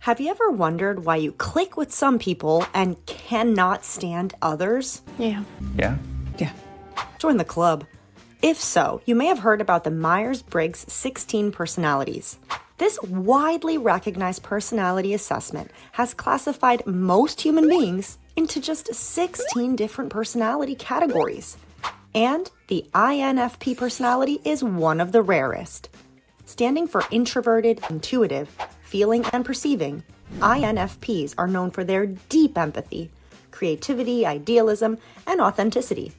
Have you ever wondered why you click with some people and cannot stand others? Yeah. Yeah? Yeah. Join the club. If so, you may have heard about the Myers-Briggs 16 personalities. This widely recognized personality assessment has classified most human beings into just 16 different personality categories. And the INFP personality is one of the rarest. Standing for introverted, intuitive, feeling and perceiving, INFPs are known for their deep empathy, creativity, idealism, and authenticity.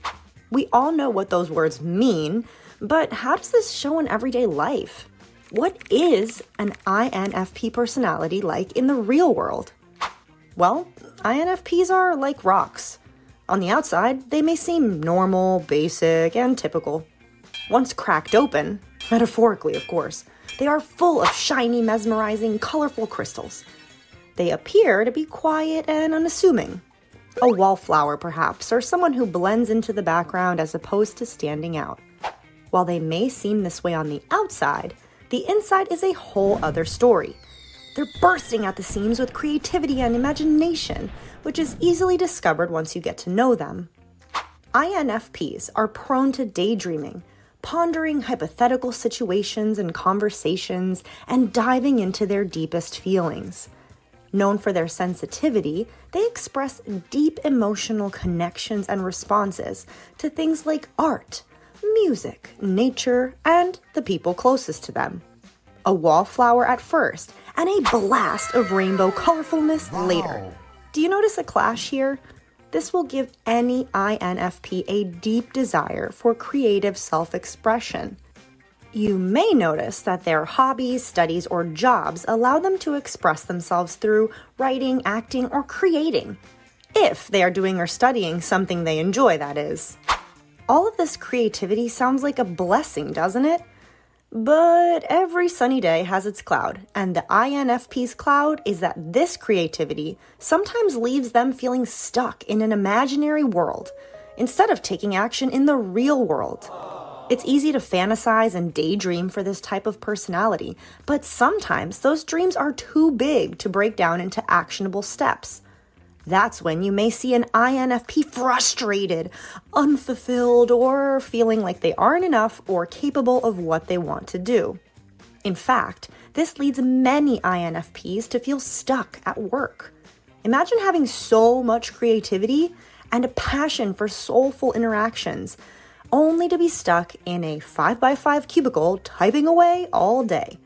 We all know what those words mean, but how does this show in everyday life? What is an INFP personality like in the real world? Well, INFPs are like rocks. On the outside, they may seem normal, basic, and typical. Once cracked open, metaphorically of course, they are full of shiny, mesmerizing, colorful crystals. They appear to be quiet and unassuming. A wallflower, perhaps, or someone who blends into the background as opposed to standing out. While they may seem this way on the outside, the inside is a whole other story. They're bursting at the seams with creativity and imagination, which is easily discovered once you get to know them. INFPs are prone to daydreaming, pondering hypothetical situations and conversations, and diving into their deepest feelings. Known for their sensitivity, they express deep emotional connections and responses to things like art, music, nature, and the people closest to them. A wallflower at first, and a blast of rainbow colorfulness later. Do you notice a clash here? This will give any INFP a deep desire for creative self-expression. You may notice that their hobbies, studies, or jobs allow them to express themselves through writing, acting, or creating. If they are doing or studying something they enjoy, that is. All of this creativity sounds like a blessing, doesn't it? But every sunny day has its cloud, and the INFP's cloud is that this creativity sometimes leaves them feeling stuck in an imaginary world, instead of taking action in the real world. It's easy to fantasize and daydream for this type of personality, but sometimes those dreams are too big to break down into actionable steps. That's when you may see an INFP frustrated, unfulfilled, or feeling like they aren't enough or capable of what they want to do. In fact, this leads many INFPs to feel stuck at work. Imagine having so much creativity and a passion for soulful interactions, only to be stuck in a 5x5 cubicle typing away all day.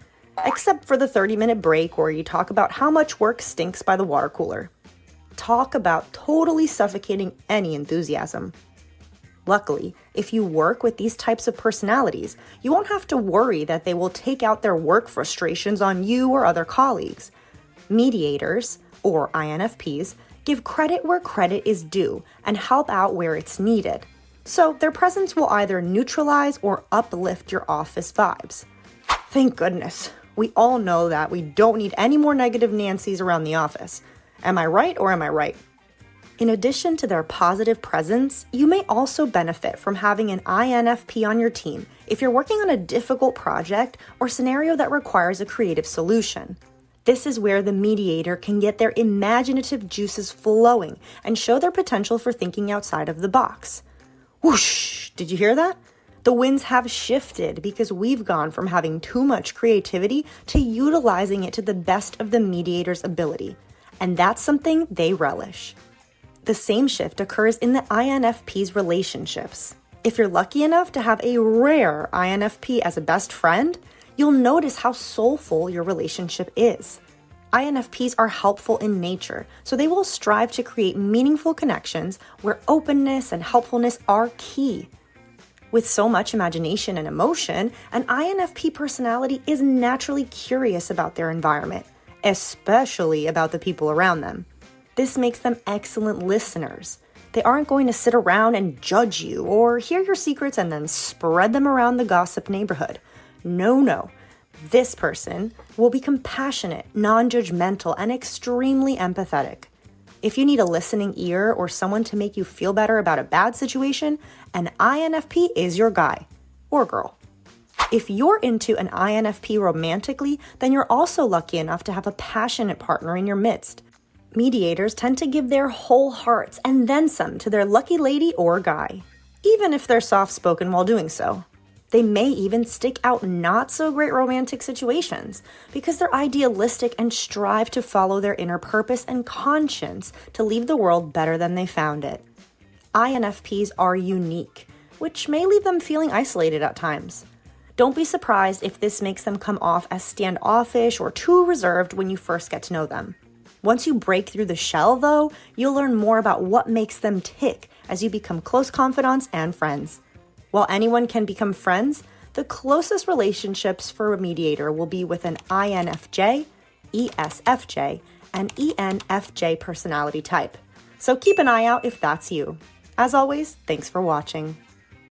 Except for the 30-minute break where you talk about how much work stinks by the water cooler. Talk about totally suffocating any enthusiasm. Luckily, if you work with these types of personalities, you won't have to worry that they will take out their work frustrations on you or other colleagues. Mediators, or INFPs, give credit where credit is due and help out where it's needed. So their presence will either neutralize or uplift your office vibes. Thank goodness. We all know that we don't need any more negative Nancys around the office. Am I right or am I right? In addition to their positive presence, you may also benefit from having an INFP on your team if you're working on a difficult project or scenario that requires a creative solution. This is where the mediator can get their imaginative juices flowing and show their potential for thinking outside of the box. Whoosh! Did you hear that? The winds have shifted because we've gone from having too much creativity to utilizing it to the best of the mediator's ability. And that's something they relish. The same shift occurs in the INFP's relationships. If you're lucky enough to have a rare INFP as a best friend, you'll notice how soulful your relationship is. INFPs are helpful in nature, so they will strive to create meaningful connections where openness and helpfulness are key. With so much imagination and emotion, an INFP personality is naturally curious about their environment, especially about the people around them. This makes them excellent listeners. They aren't going to sit around and judge you or hear your secrets and then spread them around the gossip neighborhood. No. This person will be compassionate, non-judgmental, and extremely empathetic. If you need a listening ear or someone to make you feel better about a bad situation, an INFP is your guy or girl. If you're into an INFP romantically, then you're also lucky enough to have a passionate partner in your midst. Mediators tend to give their whole hearts and then some to their lucky lady or guy, even if they're soft-spoken while doing so. They may even stick out not-so-great romantic situations because they're idealistic and strive to follow their inner purpose and conscience to leave the world better than they found it. INFPs are unique, which may leave them feeling isolated at times. Don't be surprised if this makes them come off as standoffish or too reserved when you first get to know them. Once you break through the shell, though, you'll learn more about what makes them tick as you become close confidants and friends. While anyone can become friends, the closest relationships for a mediator will be with an INFJ, ESFJ, and ENFJ personality type. So keep an eye out if that's you. As always, thanks for watching.